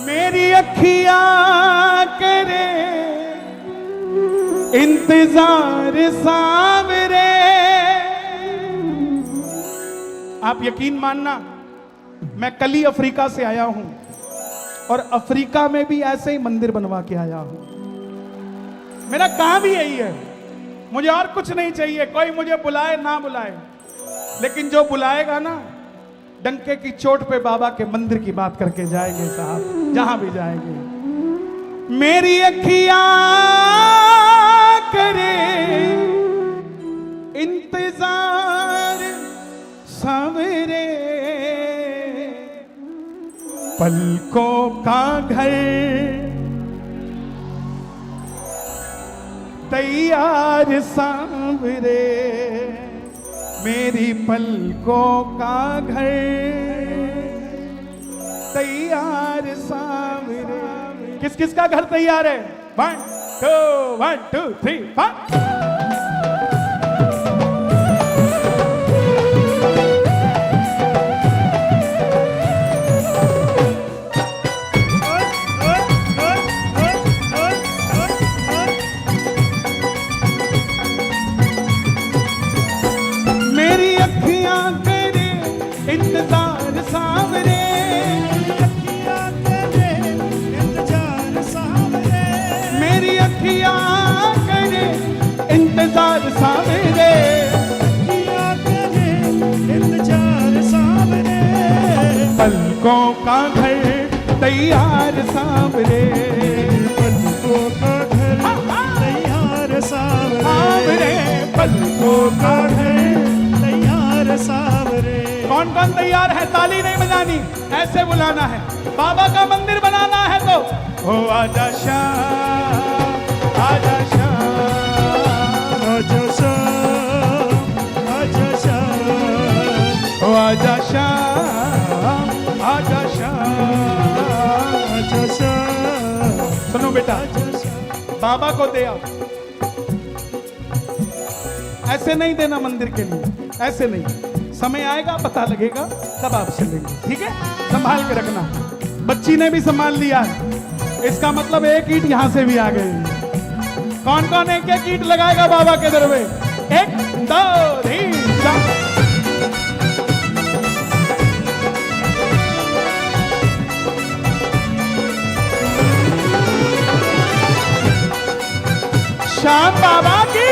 मेरी अखियां करे इंतजार सावरे। आप यकीन मानना, मैं कल ही अफ्रीका से आया हूं और अफ्रीका में भी ऐसे ही मंदिर बनवा के आया हूं। मेरा काम ही यही है, मुझे और कुछ नहीं चाहिए। कोई मुझे बुलाए ना बुलाए, लेकिन जो बुलाएगा ना, डंके की चोट पे बाबा के मंदिर की बात करके जाएंगे साहब, जहां भी जाएंगे। मेरी अखियां करे इंतजार सवेरे, पलकों का घर तैयार सांवरे। मेरी पलकों का घर तैयार सांवरे। किस किस का घर तैयार है? 1 2 3 4। इंतजार सावरे, अखियां करे इंतजार सावरे। मेरी अखियां करे इंतजार सावरे, अखियां करे इंतजार सावरे। पलकों का घर तैयार सावरे, पलकों का घर तैयार सावरे। पलकों का घर तैयार सावरे। कौन कौन तैयार है? ताली नहीं बजानी, ऐसे बुलाना है। बाबा का मंदिर बनाना है तो हो आजा शाम, आजा शाम, आजा शाम, आजा शाम, हो आजा शाम, आजा शाम, आजा शाम। सुनो बेटा, बाबा को दे आओ। ऐसे नहीं देना मंदिर के लिए, ऐसे नहीं। समय आएगा, पता लगेगा, तब आप चलेंगे, ठीक है? संभाल के रखना। बच्ची ने भी संभाल लिया, इसका मतलब एक ईंट यहां से भी आ गई। कौन कौन एक एक ईंट लगाएगा बाबा के दर में? 1 2 3 4। श्याम बाबा की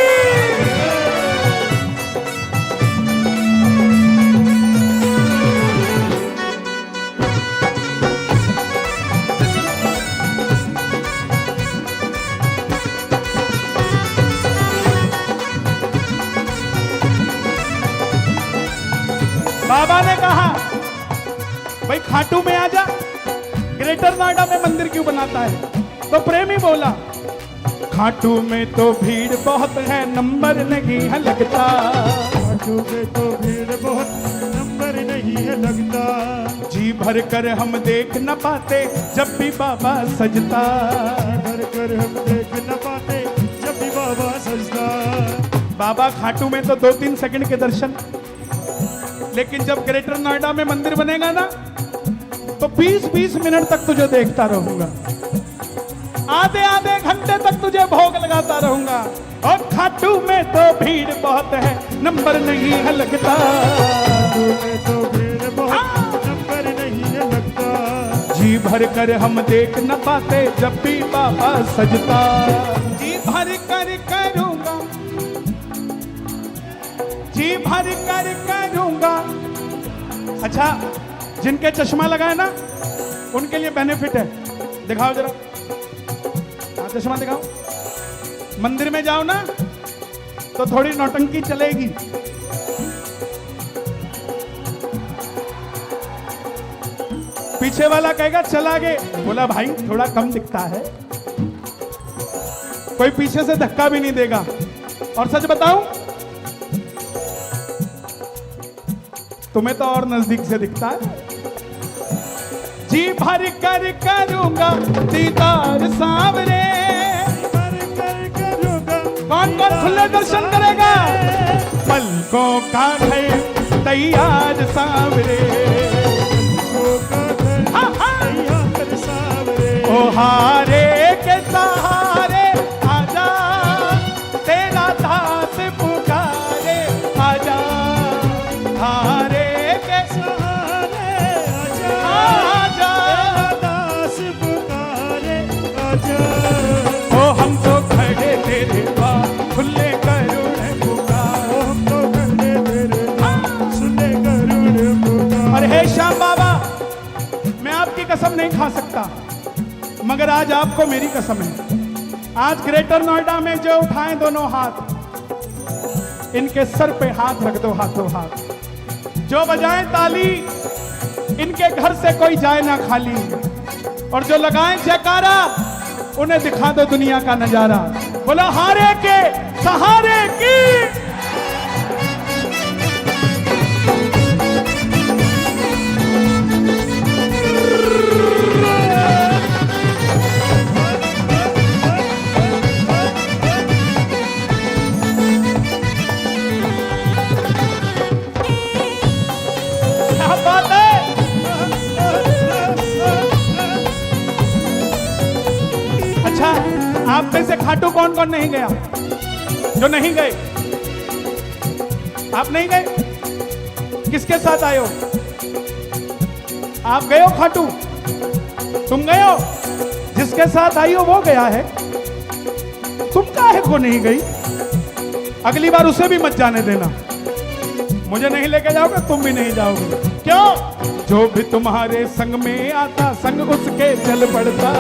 बाबा ने कहा, भाई खाटू में आजा, ग्रेटर नोएडा में मंदिर क्यों बनाता है? तो प्रेमी बोला, खाटू में तो भीड़ बहुत है, नंबर नहीं है लगता। खाटू में तो भीड़ बहुत, नंबर नहीं है लगता। जी भर कर हम देख न पाते जब भी बाबा सजता। भर कर हम देख न पाते जब भी बाबा सजता। बाबा खाटू में तो 2-3 सेकंड के दर्शन, लेकिन जब ग्रेटर नोएडा में मंदिर बनेगा ना, तो 20-20 मिनट तक तुझे देखता रहूंगा, आधे आधे घंटे तक तुझे भोग लगाता रहूंगा। और खाटू में तो भीड़ बहुत है, नंबर नहीं है लगता। खाटू में तो भीड़ बहुत, नंबर नहीं है लगता। जी भर कर हम देख न पाते जब भी बाबा सजता। जी भर कर करूंगा, जी भर कर करूंगा। अच्छा, जिनके चश्मा लगाए ना, उनके लिए बेनिफिट है। दिखाओ जरा, हाँ चश्मा दिखाओ। मंदिर में जाओ ना तो थोड़ी नौटंकी चलेगी। पीछे वाला कहेगा चल आगे, बोला भाई थोड़ा कम दिखता है। कोई पीछे से धक्का भी नहीं देगा। और सच बताऊं, तुम्हें तो और नजदीक से दिखता है। जी भर कर करूंगा दीदार सांवरे, भर कर करूंगा। कौन कौन खुले दर्शन करेगा? पलकों का घर तैयार सांवरे, पलकों का घर तैयार सांवरे। ओ हारे के सहारे आजा, तेरा दास पुकारे आजा, हारे के सहारे आजा, आजा, दास पुकारे आजा। ओ हम तो खड़े तेरे पास खुले करुण पुकार, हम तो खड़े तेरे पास सुने करुण पुकार। और हे श्याम बाबा, मैं आपकी कसम नहीं खा सकता, मगर आज आपको मेरी कसम है। आज ग्रेटर नोएडा में जो उठाएं दोनों हाथ, इनके सर पे हाथ रख दो हाथों हाथ, जो बजाएं ताली, इनके घर से कोई जाए ना खाली, और जो लगाएं जयकारा, उन्हें दिखा दो दुनिया का नजारा। बोलो हारे के सहारे की। क्या बात है। अच्छा, आप में से खाटू कौन कौन नहीं गया? जो नहीं गए, आप नहीं गए, किसके साथ आए हो? आप गए हो खाटू? तुम गए हो? जिसके साथ आई हो वो गया है, तुम काहे को नहीं गई? अगली बार उसे भी मत जाने देना। मुझे नहीं लेके जाओगे, तुम भी नहीं जाओगे। क्यों? जो भी तुम्हारे संग में आता, संग उसके चल पड़ता,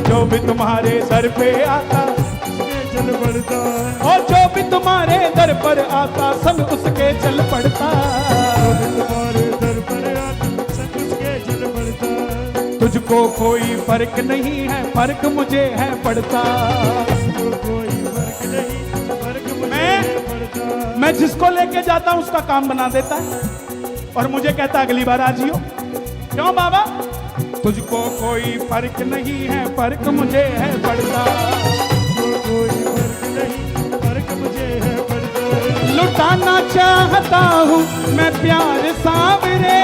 जो भी तुम्हारे दर पे आता, चल पड़ता, और जो भी तुम्हारे दर पर आता, संग उसके चल पड़ता। तुम्हारे दर पर आता, संग उसके चल पड़ता। तुझको कोई फर्क नहीं है, फर्क मुझे है पड़ता। तो कोई फर्क नहीं, फर्क मुझे मैं- पड़ता। मैं जिसको लेके जाता हूं उसका काम बना देता है, और मुझे कहता अगली बार आ जियो। क्यों बाबा? तुझको कोई फर्क नहीं है, फर्क मुझे है पड़ता। तो कोई फर्क नहीं, फर्क मुझे है पड़ता। लुटाना चाहता हूँ मैं प्यार सांवरे,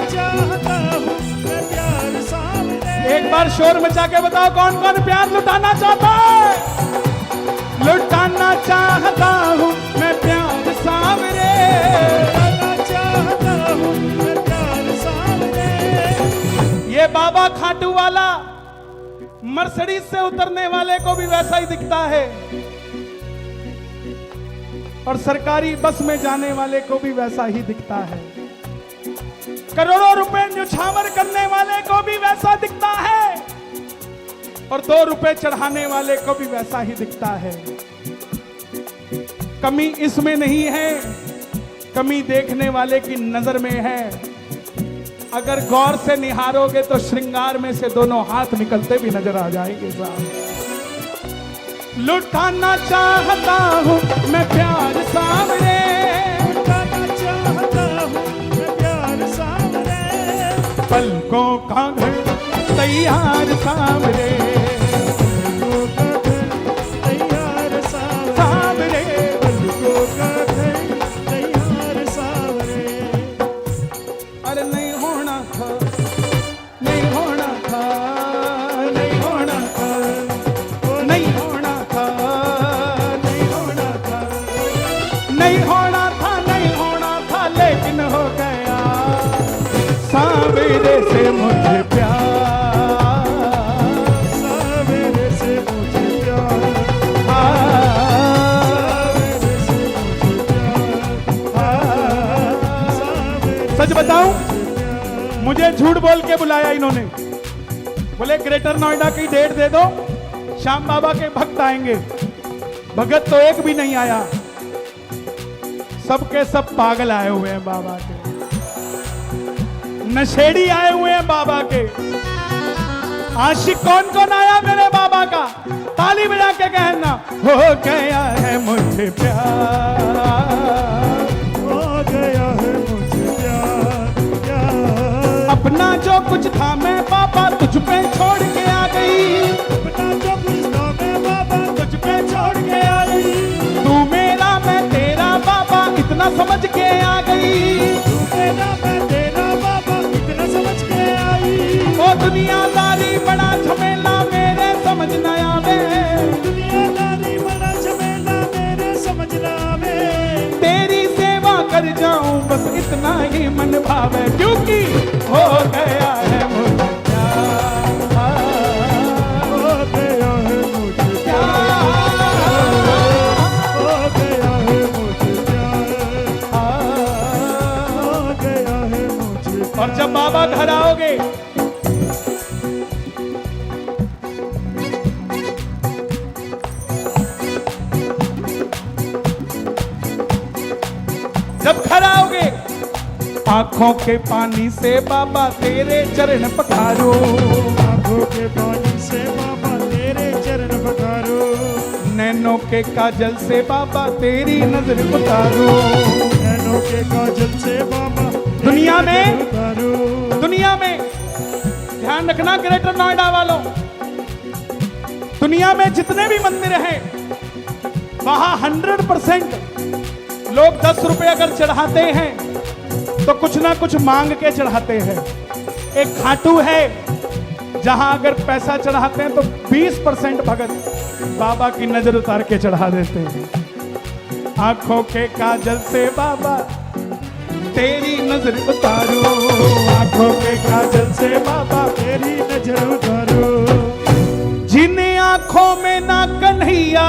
चाहता हूँ मैं प्यार सामने। एक बार शोर मचा के बताओ कौन कौन प्यार लुटाना चाहता है? लुटाना चाहता हूँ मैं प्यार सांवरे, चाहता हूँ मैं प्यार सामने। ये बाबा खाटू वाला मर्सिडीज से उतरने वाले को भी वैसा ही दिखता है, और सरकारी बस में जाने वाले को भी वैसा ही दिखता है, करोड़ों रुपए न्यौछावर करने वाले को भी वैसा दिखता है, और 2 रुपए चढ़ाने वाले को भी वैसा ही दिखता है। कमी इसमें नहीं है, कमी देखने वाले की नजर में है। अगर गौर से निहारोगे तो श्रृंगार में से दोनों हाथ निकलते भी नजर आ जाएंगे साहब। लुटाना चाहता हूँ मैं प्यार सामने, लुटाना चाहता हूँ मैं प्यार सामने। पलकों का घर तैयार सामने, पलकों का घर तैयार सामने। सामने। पलकों का घर तैयार सामने। अरे नहीं होना था, नहीं होना था, नहीं होना था, नहीं होना था, नहीं होना था, नहीं होना था, नहीं होना था, लेकिन हो गया सावरे से मुझे प्यार, सावरे से मुझे प्यार, सावरे से मुझे प्यार, सावरे सच बताऊं, मुझे झूठ बोल के बुलाया इन्होंने। बोले ग्रेटर नोएडा की डेट दे दो, श्याम बाबा के भक्त आएंगे। भगत तो एक भी नहीं आया, सबके सब पागल आए हुए हैं बाबा के, नशेड़ी आए हुए हैं बाबा के। आशिक कौन कौन आया मेरे बाबा का? ताली बजा के कहना, हो गया है मुझे प्यार, हो गया है मुझे प्यार, प्यार। अपना जो कुछ था मैं बाबा तुझ पे छोड़ के आ गई, अपना जो कुछ था मैं बाबा तुझ पे छोड़ के आ गई। गई। तू मेरा मैं तेरा बाबा इतना समझ के आ गई, तू मेरा मैं तेरा बाबा इतना समझ के आई। ओ दुनिया दुनियादारी बड़ा झमेला मेरे समझ न आवे, दुनियादारी बड़ा झमेला मेरे समझ न आवे, तेरी सेवा कर जाऊं बस इतना ही मन भावे, क्योंकि हो गया है मुझे प्यार, हो गया है मुझे प्यार, हो गया है मुझे प्यार, हो गया है मुझे प्यार। और जब बाबा घर आओगे जब घर आओगे आंखों के पानी से बाबा तेरे चरण पखारो, आंखों के पानी से बाबा तेरे चरण पखारो, नैनों के काजल से बाबा तेरी नजर उतारो, नैनों के काजल से बाबा दुनिया में उतारो, दुनिया में ध्यान रखना ग्रेटर नोएडा वालों, दुनिया में जितने भी मंदिर हैं वहां 100% लोग 10 रुपए अगर चढ़ाते हैं तो कुछ ना कुछ मांग के चढ़ाते हैं। एक खाटू है जहां अगर पैसा चढ़ाते हैं तो 20% भगत बाबा की नजर उतार के चढ़ा देते हैं। आंखों के काजल से बाबा तेरी नजर उतारो, आंखों के काजल से बाबा तेरी नजर उतारो, जिन आंखों में ना कन्हैया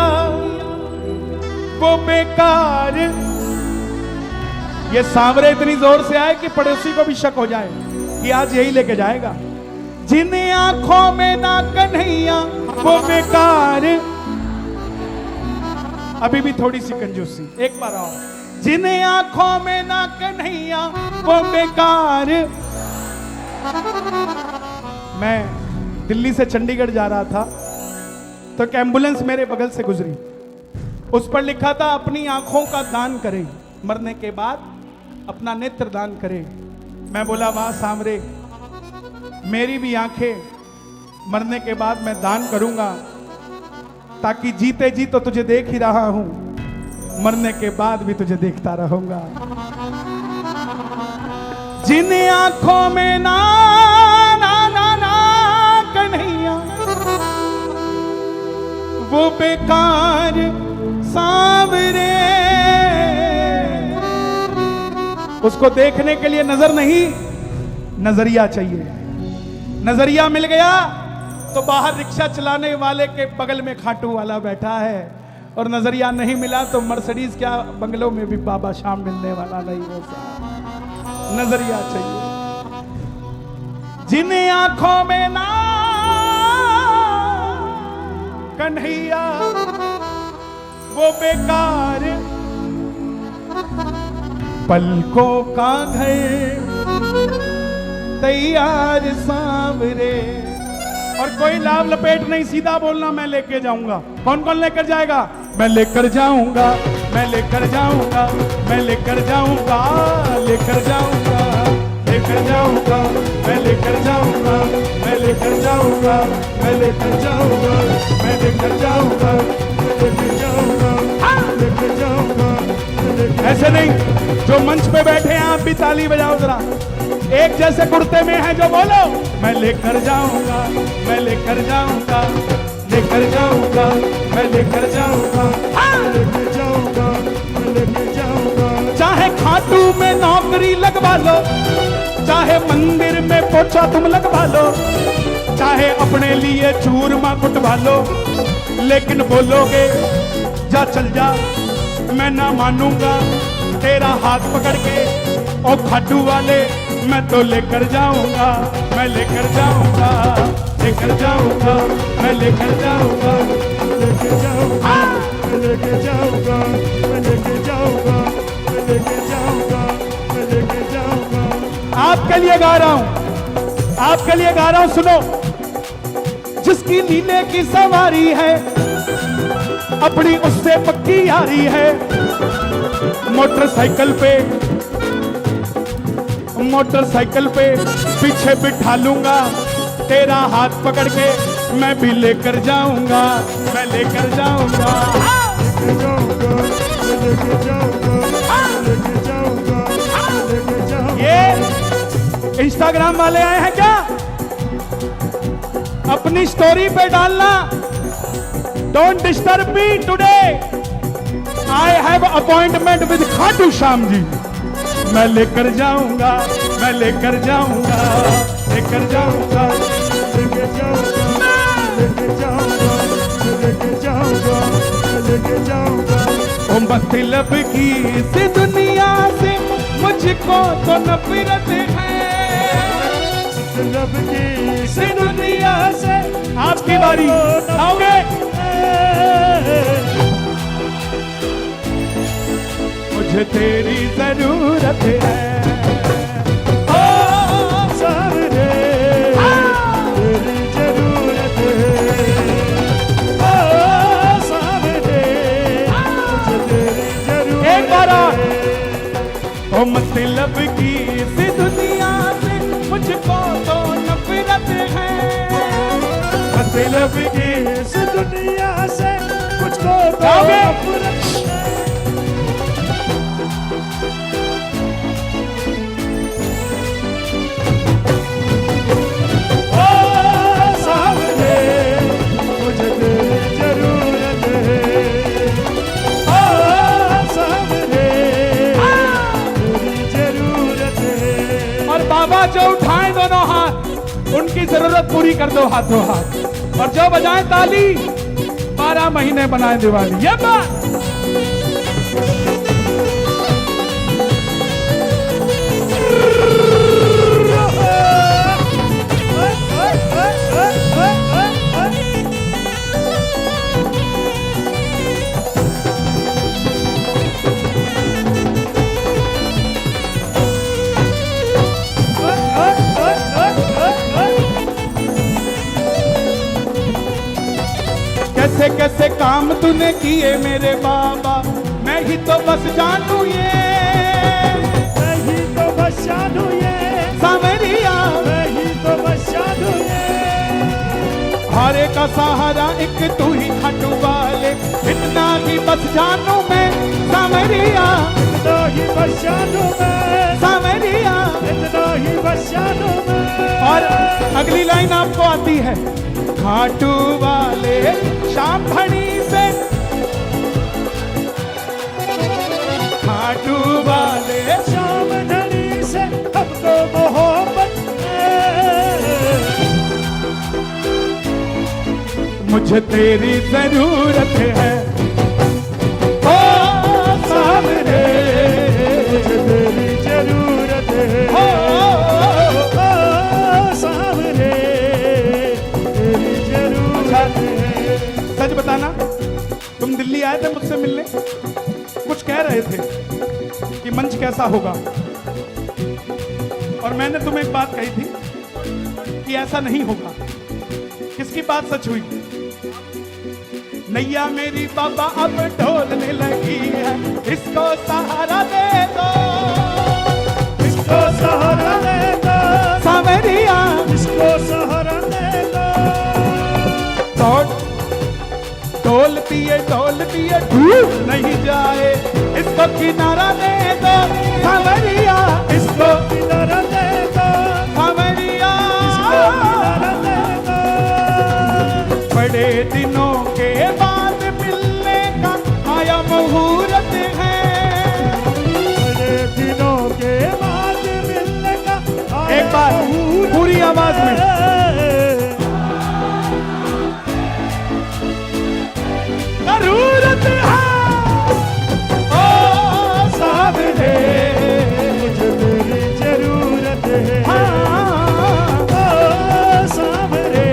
वो बेकार। ये सांवरे इतनी जोर से आए कि पड़ोसी को भी शक हो जाए कि आज यही लेके जाएगा। जिन आंखों में ना कन्हैया वो बेकार, अभी भी थोड़ी सी कंजूसी, एक बार आओ। जिन आंखों में ना कन्हैया वो बेकार। मैं दिल्ली से चंडीगढ़ जा रहा था तो एक एम्बुलेंस मेरे बगल से गुजरी, उस पर लिखा था अपनी आंखों का दान करें, मरने के बाद अपना नेत्र दान करें। मैं बोला वाह सांवरे, मेरी भी आंखें मरने के बाद मैं दान करूंगा, ताकि जीते जी तो तुझे देख ही रहा हूं, मरने के बाद भी तुझे देखता रहूंगा। जिन आंखों में ना ना ना ना कन्हैया वो बेकार सांवरे। उसको देखने के लिए नजर नहीं, नजरिया चाहिए। नजरिया मिल गया तो बाहर रिक्शा चलाने वाले के बगल में खाटू वाला बैठा है, और नजरिया नहीं मिला तो मर्सिडीज क्या बंगलों में भी बाबा शाम मिलने वाला नहीं होता। नजरिया चाहिए। जिन आंखों में ना कन्हैया वो बेकार, पलकों का घर तैयार सांवरे। और कोई लाभ लपेट नहीं, सीधा बोलना मैं लेके जाऊंगा। कौन कौन लेकर जाएगा? मैं लेकर जाऊंगा, मैं लेकर जाऊंगा, मैं लेकर जाऊंगा, लेकर जाऊंगा, लेकर जाऊंगा, मैं लेकर जाऊंगा, मैं लेकर जाऊंगा, मैं लेकर जाऊंगा, मैं लेकर जाऊंगा, लेके जाऊंगा, लेके जाऊंगा, लेके ऐसे नहीं। जो मंच पे बैठे हैं आप भी ताली बजाओ जरा, एक जैसे कुर्ते में है जो बोलो, मैं लेकर जाऊंगा, मैं लेकर जाऊंगा, लेकर जाऊंगा, मैं लेकर जाऊंगा, लेके जाऊंगा, लेके जाऊंगा। चाहे खाटू में नौकरी लगवा लो, चाहे मंदिर में पोछा तुम लगवा लो, चाहे अपने लिए चूरमा कुटवा लो, लेकिन बोलोगे जा चल जा, मैं ना मानूंगा तेरा हाथ पकड़ के। ओ खाटू वाले मैं तो लेकर जाऊंगा, मैं लेकर जाऊंगा, लेकर जाऊंगा, मैं लेकर जाऊंगा, लेके जाऊंगा, लेके जाऊंगा, मैं लेके जाऊंगा, मैं लेके जाऊंगा, मैं लेके जाऊंगा। आपके लिए गा रहा हूं, आपके लिए गा रहा हूं, सुनो। जिसकी नीले की सवारी है अपनी उससे पक्की यारी है, मोटरसाइकिल पे, मोटरसाइकिल पे पीछे बिठा लूंगा, तेरा हाथ पकड़ के मैं भी लेकर जाऊंगा, मैं लेकर जाऊंगा, लेके जाऊंगा, लेके जाऊंगा, लेके जाऊंगा, लेके जाऊंगा। ये इंस्टाग्राम वाले आए हैं क्या? अपनी स्टोरी पे डालना। Don't disturb me today, I have appointment with Khatu Shyam ji. मैं लेकर जाऊंगा, मैं लेकर जाऊंगा, लेकर जाऊंगा, लेके जाऊंगा, लेके जाऊंगा, लेके जाऊंगा, लेके जाऊंगा। ओ मतलब की इस दुनिया से मुझको तो नफरत है, मतलब की इस दुनिया से। आपकी बारी, आओगे? मुझे तेरी जरूरत है। ओ सामने तेरी जरूरत है। ओ सामने मुझे तेरी जरूरत है। एक बार और। ओ मतलब की इस दुनिया से मुझको तो नफरत है, मतलब की इस दुनिया से मुझको तो गाओगे? नफरत है। ओ सामने मुझे तेरी जरूरत है। ओ सामने तेरी जरूरत है। और बाबा जो उठाएं दोनों हाथ, उनकी जरूरत पूरी कर दो हाथों हाथ। और जो बजाएं ताली, 12 महीने बनाए दिवाली। ये बात कैसे कैसे काम तूने किए मेरे बाबा, मैं ही तो बस जानू ये। मैं ही तो बस जानू ये, सावरिया मैं ही तो बस जानू ये। हारे का सहारा एक तू ही खाटू वाले, इतना ही बस जानू मैं सावरिया, इतना ही बस जानू मैं, सावरिया। इतना ही बस जानू मैं। और अगली लाइन आपको आती है, खाटू वाले शाम भड़ी से, खाटू वाले शाम धनी से हमको मोहब्बत है। मुझे तेरी जरूरत है। ओ सामने मुझे तेरी जरूरत है। ओ सामने तेरी जरूरत है। सच बताना, तुम दिल्ली आए थे मुझसे मिलने, कुछ कह रहे थे कि मंच कैसा होगा, और मैंने तुम्हें एक बात कही थी कि ऐसा नहीं होगा। किसकी बात सच हुई? नैया मेरी बाबा अब ढोलने लगी है, इसको सहारा दे दो, इसको सहारा दे दो, सावरिया। इसको सहारा दे दो। ढोलती है डूब नहीं जाए, इसको किनारा दे दो, सावरिया। इसको किनारा दे दो, सावरिया। इसको किनारा दे दो। बड़े दिनों के बाद मिलने का आया मुहूर्त है, बड़े दिनों के बाद मिलने का आया एक बार मुहूर्त पूरी आवाज में। है। जरूरत है। ओ सावरे मुझे तेरी जरूरत है। हाँ। ओ सामने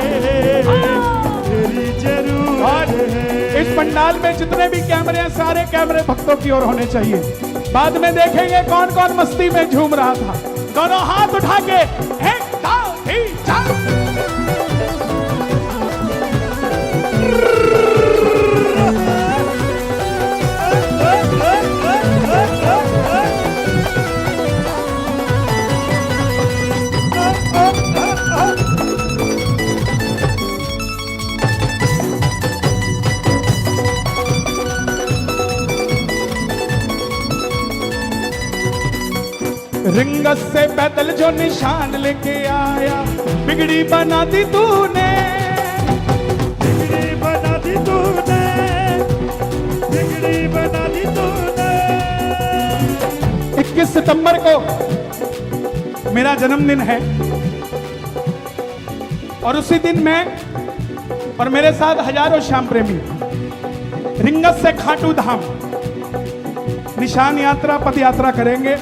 तेरी जरूरत है। इस पंडाल में जितने भी कैमरे हैं, सारे कैमरे भक्तों की ओर होने चाहिए। बाद में देखेंगे कौन कौन मस्ती में झूम रहा था। दोनों हाथ उठा के 1 2 3 4। रिंगस से पैदल जो निशान लेके आया, बिगड़ी बना दी तूने। 21 सितंबर को मेरा जन्मदिन है और उसी दिन मैं और मेरे साथ हजारों श्याम प्रेमी रिंगस से खाटू धाम निशान यात्रा पद यात्रा करेंगे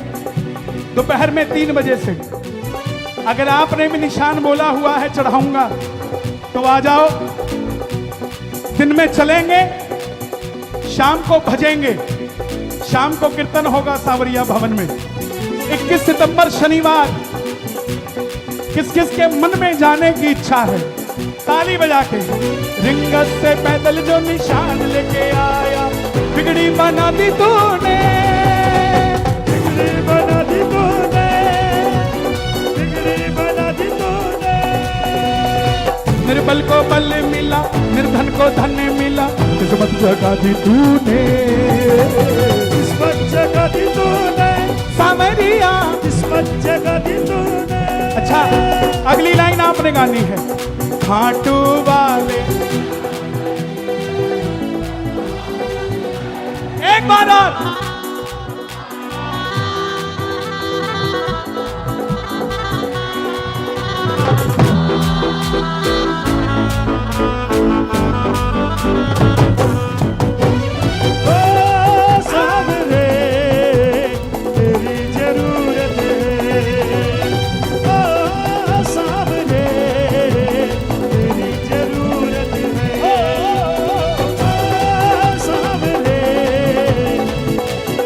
दोपहर में 3 बजे से। अगर आपने भी निशान बोला हुआ है चढ़ाऊंगा तो आ जाओ। दिन में चलेंगे, शाम को भजेंगे, शाम को कीर्तन होगा सावरिया भवन में। 21 सितंबर शनिवार, किस किस के मन में जाने की इच्छा है ताली बजा के। रिंगस से पैदल जो निशान लेके आया, बिगड़ी बना दी तूने, बिगड़ी बना दी तूने, बिगड़ी बना दी तूने। निर्बल को बल मिला, निर्धन को धन मिला, किस्मत जगा दी तूने, किस्मत जगा दी तूने, सावरिया किस्मत जगा दी तूने। अच्छा, अगली लाइन आपने गानी है। खाटू वाले, एक बार और।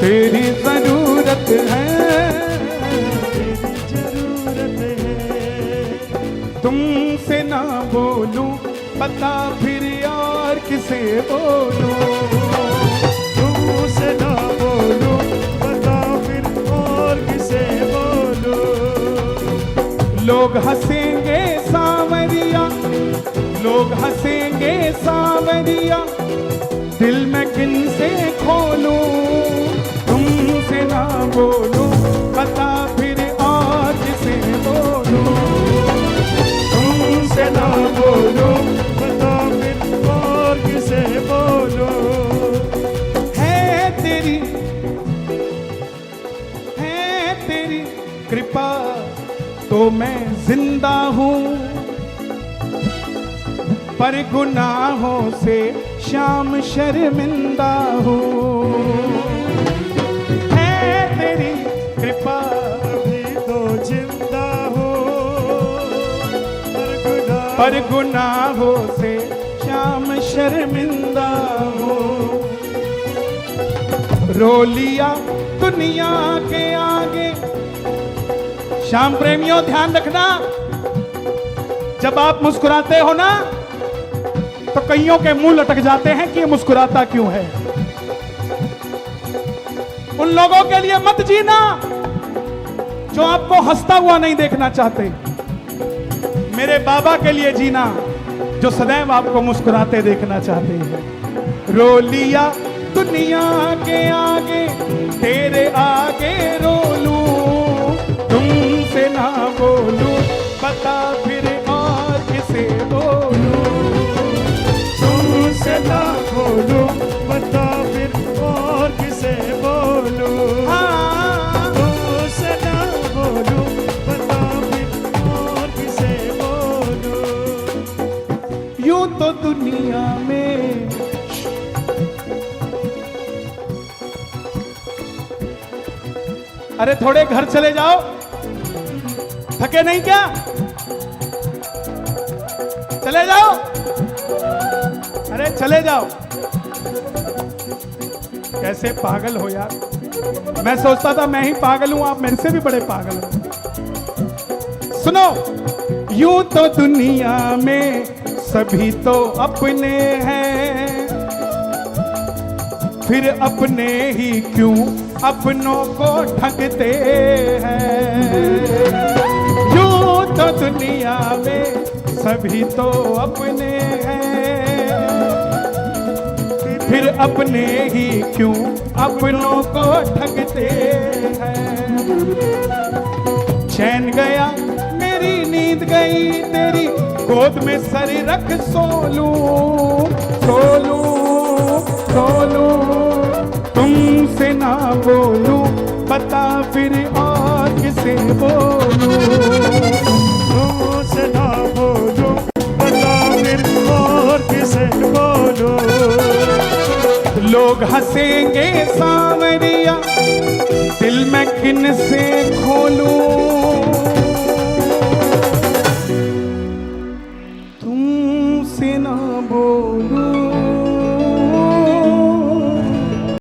तेरी जरूरत है, जरूरत है। तुमसे ना बोलूं पता फिर यार किसे बोलूं, तुमसे ना बोलूं पता फिर और किसे बोलूं। लोग हंसेंगे सावरिया, लोग हंसेंगे सावरिया, दिल में किन से खोलूं, तुमसे ना बोलूं पता फिर और किसे बोलूं, तुमसे ना बोलूं पता फिर और किसे बोलूं। है तेरी कृपा तो मैं जिंदा हूँ, पर गुनाहों से शाम शर्मिंदा हूँ। है तेरी कृपा अभी तो जिंदा हो, पर गुनाहों से शाम शर्मिंदा हूँ। रो लिया दुनिया के आगे। श्याम प्रेमियों ध्यान रखना, जब आप मुस्कुराते हो ना तो कईयों के मुंह लटक जाते हैं कि ये मुस्कुराता क्यों है। उन लोगों के लिए मत जीना जो आपको हंसता हुआ नहीं देखना चाहते। मेरे बाबा के लिए जीना जो सदैव आपको मुस्कुराते देखना चाहते हैं। रो लिया दुनिया के आगे, तेरे आगे रो लूं, तुमसे ना बोलूं पता फिर और किसे बोलूं, तुमसे ना बोलूं पता फिर और किसे बोलूं। हाँ। तुमसे ना बोलूं पता फिर और किसे बोलूं। यूं तो दुनिया में अरे थोड़े घर चले जाओ, थके नहीं क्या? चले जाओ, अरे चले जाओ। कैसे पागल हो यार, मैं सोचता था मैं ही पागल हूं, आप मेरे से भी बड़े पागल हो। सुनो, यूं तो दुनिया में सभी तो अपने हैं, फिर अपने ही क्यों अपनों को ठगते हैं। यूं तो दुनिया में सभी तो अपने हैं, फिर अपने ही क्यों अपनों को ठगते हैं। चैन गया मेरी नींद गई, तेरी गोद में सर रख सोलूं सोलूं सोलूं, तुमसे ना बोलूं बता फिर और किसे बोलूं। तुमसे ना बोलूं, बता फिर और किसे बोलूं। लोग हंसेंगे सांवरिया, दिल में किन से खोलूं।